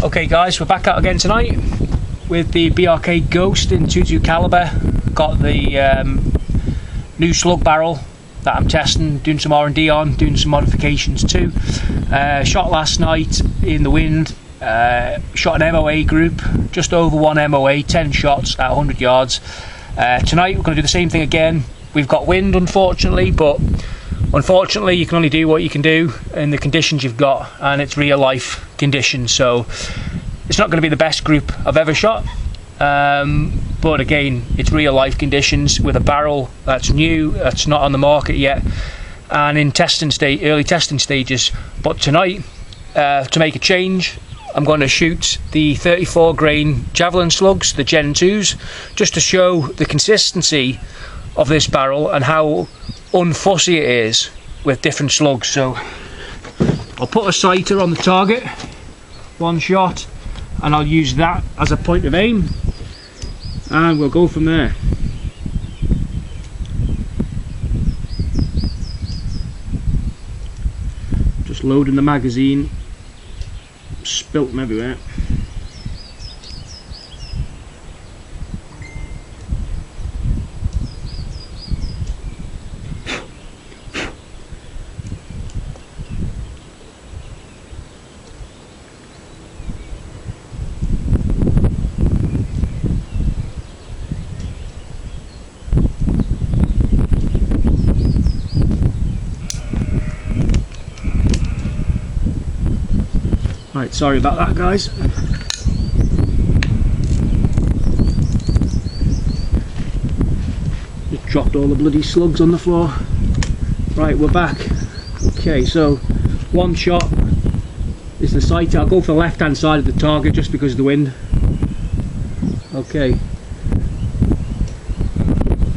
Okay guys, we're back out again tonight with the BRK Ghost in 22 caliber. Got the new slug barrel that I'm testing, doing some R&D on, doing some modifications too. Shot last night in the wind, shot an MOA group, just over 1 MOA, 10 shots at 100 yards. Tonight we're going to do the same thing again. We've got wind unfortunately, but unfortunately you can only do what you can do in the conditions you've got, and it's real life conditions, so it's not going to be the best group I've ever shot, but again it's real life conditions with a barrel that's new, that's not on the market yet, and in early testing stages. But tonight, to make a change, I'm going to shoot the 34 grain Javelin slugs, the Gen 2s, just to show the consistency of this barrel and how unfussy it is with different slugs. So I'll put a sighter on the target, one shot, and I'll use that as a point of aim, and we'll go from there. Just loading the magazine, spilt them everywhere. Right, sorry about that guys. Just dropped all the bloody slugs on the floor. Right, we're back. Okay, so one shot is the sight. I'll go for the left hand side of the target just because of the wind. Okay.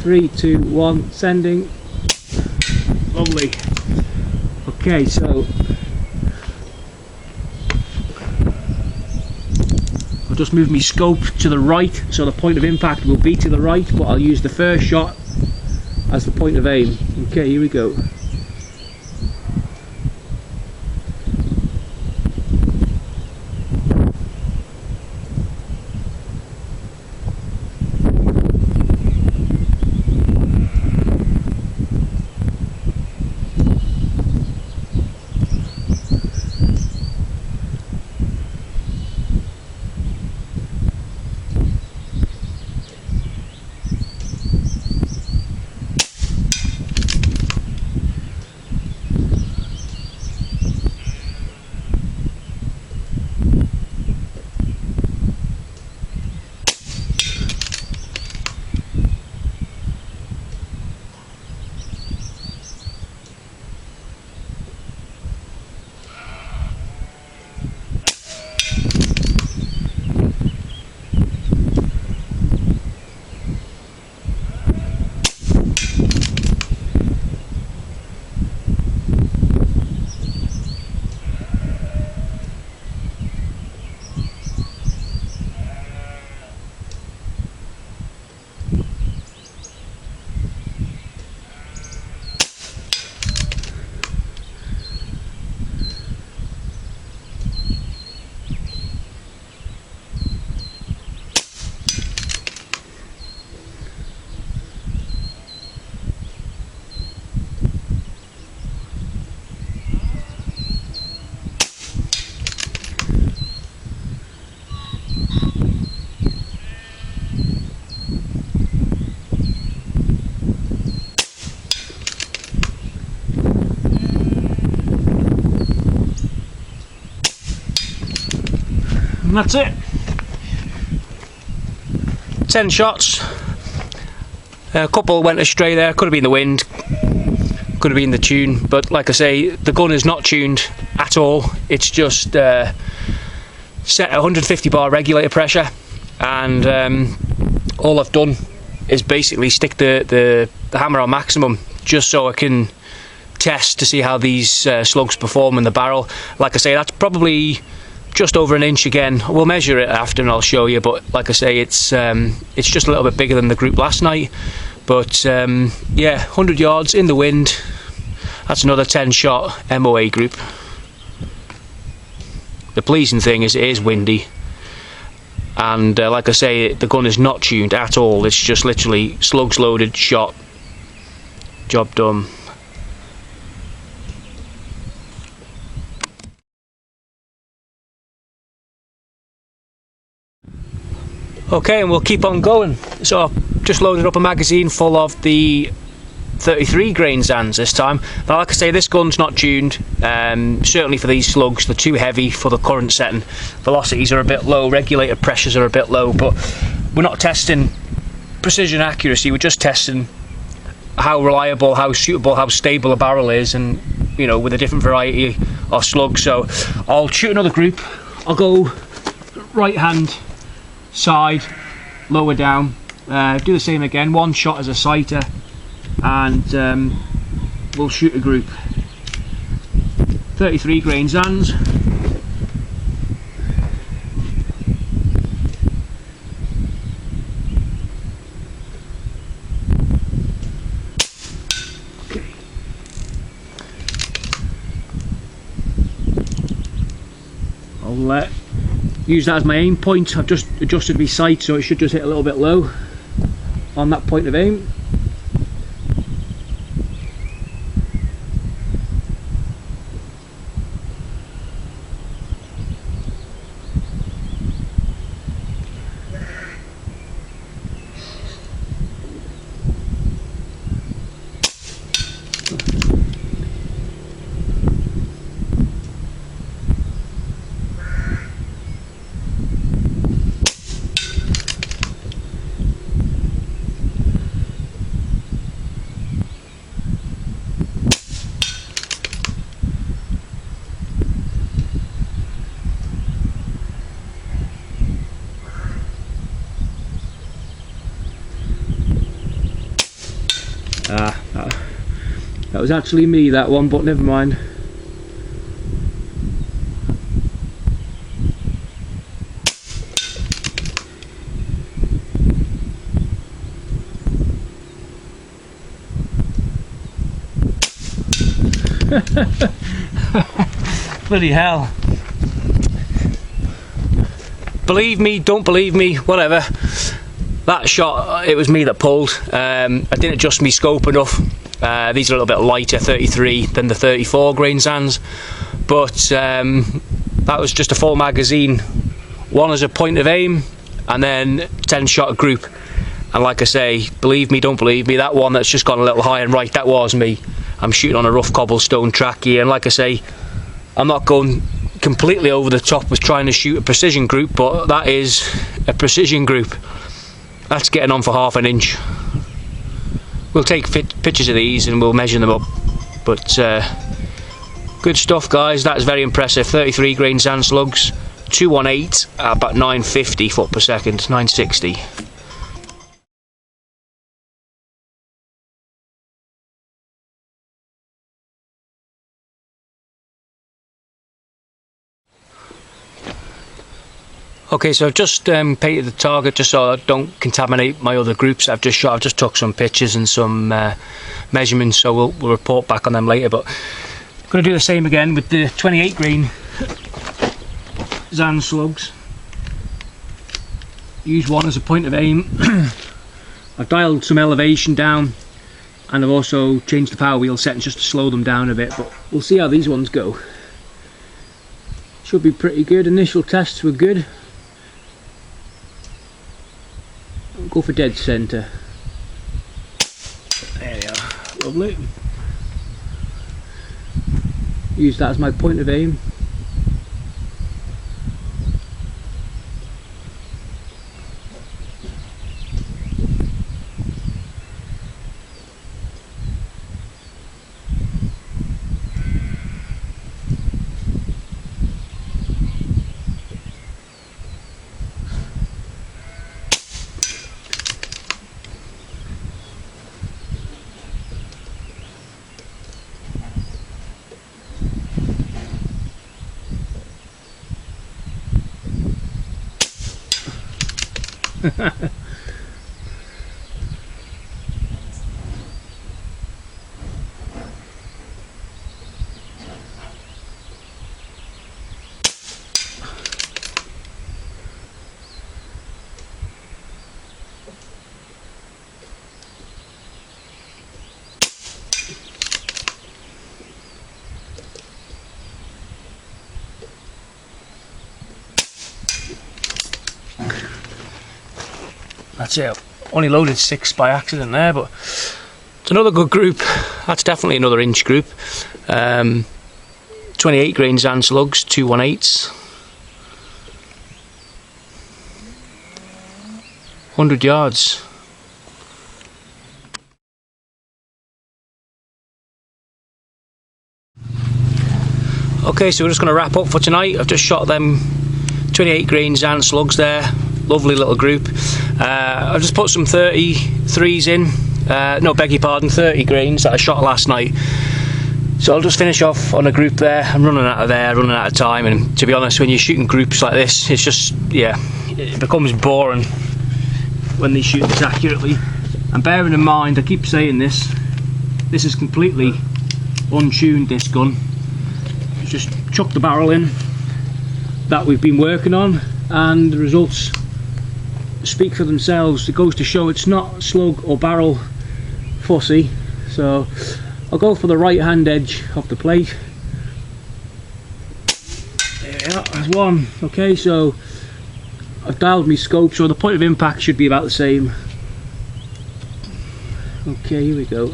3, 2, 1, sending. Lovely. Okay, so just move my scope to the right, so the point of impact will be to the right, but I'll use the first shot as the point of aim. Okay, here we go. And that's it. 10 shots. A couple went astray there. Could have been the wind, could have been the tune, but like I say, the gun is not tuned at all. It's just set at 150 bar regulator pressure, and all I've done is basically stick the hammer on maximum just so I can test to see how these slugs perform in the barrel. Like I say, that's probably just over 1 inch again. We'll measure it after and I'll show you, but like I say, it's just a little bit bigger than the group last night. But yeah, 100 yards in the wind. That's another 10 shot MOA group. The pleasing thing is it is windy, and like I say, the gun is not tuned at all. It's just literally slugs loaded, shot, job done. Okay, and we'll keep on going. So I've just loaded up a magazine full of the 33 grain Zans this time. Now, like I say, this gun's not tuned. Certainly for these slugs, they're too heavy for the current setting. Velocities are a bit low, regulator pressures are a bit low, but we're not testing precision accuracy. We're just testing how reliable, how suitable, how stable a barrel is, and you know, with a different variety of slugs. So I'll shoot another group. I'll go right hand side, lower down, do the same again, one shot as a sighter, and we'll shoot a group. 33 grain Zans. Okay. I'll use that as my aim point. I've just adjusted my sight so it should just hit a little bit low on that point of aim. That was actually me, that one, but never mind. Bloody hell. Believe me, don't believe me, whatever. That shot, it was me that pulled. I didn't adjust my scope enough. These are a little bit lighter, 33, than the 34 grain Zans. But that was just a full magazine. One as a point of aim, and then 10 shot group. And like I say, believe me, don't believe me, that one that's just gone a little high and right, that was me. I'm shooting on a rough cobblestone track here, and like I say, I'm not going completely over the top with trying to shoot a precision group, but that is a precision group. That's getting on for half an inch. We'll take pictures of these and we'll measure them up. But good stuff, guys. That is very impressive. 33 grain Zan slugs, 218 at about 950 foot per second, 960. Okay, so I've just painted the target just so I don't contaminate my other groups. I've just shot. I've just took some pictures and some measurements, so we'll report back on them later. But I'm going to do the same again with the 28 grain Zan slugs. Use one as a point of aim. I've dialed some elevation down, and I've also changed the power wheel settings just to slow them down a bit. But we'll see how these ones go. Should be pretty good. Initial tests were good. Go for dead centre. There we are, lovely. Use that as my point of aim. That's it. Only loaded 6 by accident there, but it's another good group. That's definitely another inch group. 28 grain Zan slugs, 218s. 100 yards. Okay, so we're just going to wrap up for tonight. I've just shot them 28 grain Zan slugs there. Lovely little group. I've just put some 33s in. No, beg your pardon, 30 grains that I shot last night. So I'll just finish off on a group there. I'm running out of there, running out of time, and to be honest, when you're shooting groups like this, it's just, yeah, it becomes boring when they shoot this accurately. And bearing in mind, I keep saying this is completely untuned, this gun. Just chuck the barrel in that we've been working on, and the results speak for themselves. It goes to show it's not slug or barrel fussy. So I'll go for the right hand edge of the plate. There we are, there's one. Okay, so I've dialed my scope, so the point of impact should be about the same. Okay, here we go.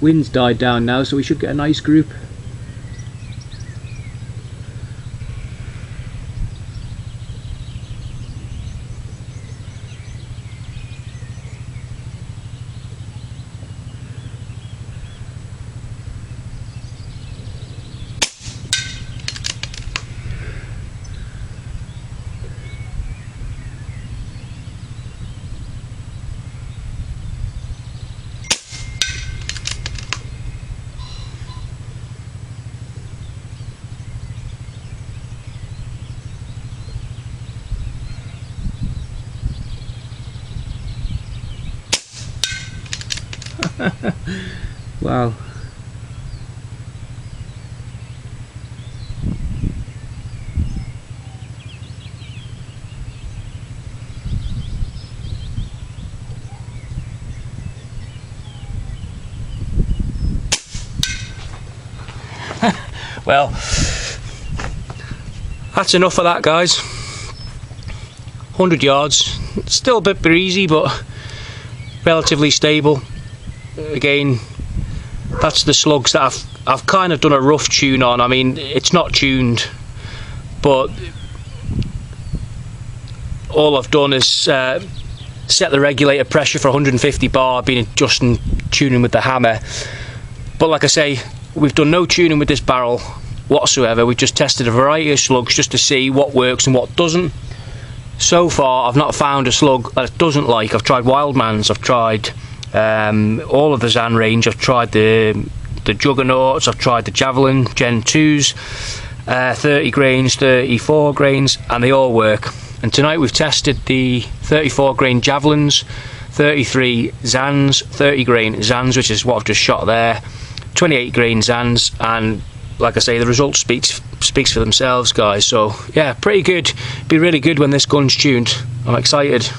Wind's died down now, so we should get a nice group. Wow. Well, that's enough of that, guys. 100 yards, still a bit breezy, but relatively stable. Again, that's the slugs that I've kind of done a rough tune on. I mean, it's not tuned, but all I've done is set the regulator pressure for 150 bar, been adjusting tuning with the hammer. But like I say, we've done no tuning with this barrel whatsoever. We've just tested a variety of slugs just to see what works and what doesn't. So far, I've not found a slug that it doesn't like. I've tried Wildmans, I've tried all of the Zan range, I've tried the Juggernauts, I've tried the Javelin Gen 2s, 30 grains, 34 grains, and they all work. And tonight we've tested the 34 grain Javelins, 33 Zans, 30 grain Zans, which is what I've just shot there, 28 grain Zans, and like I say, the results speaks for themselves, guys. So yeah, pretty good. Be really good when this gun's tuned. I'm excited.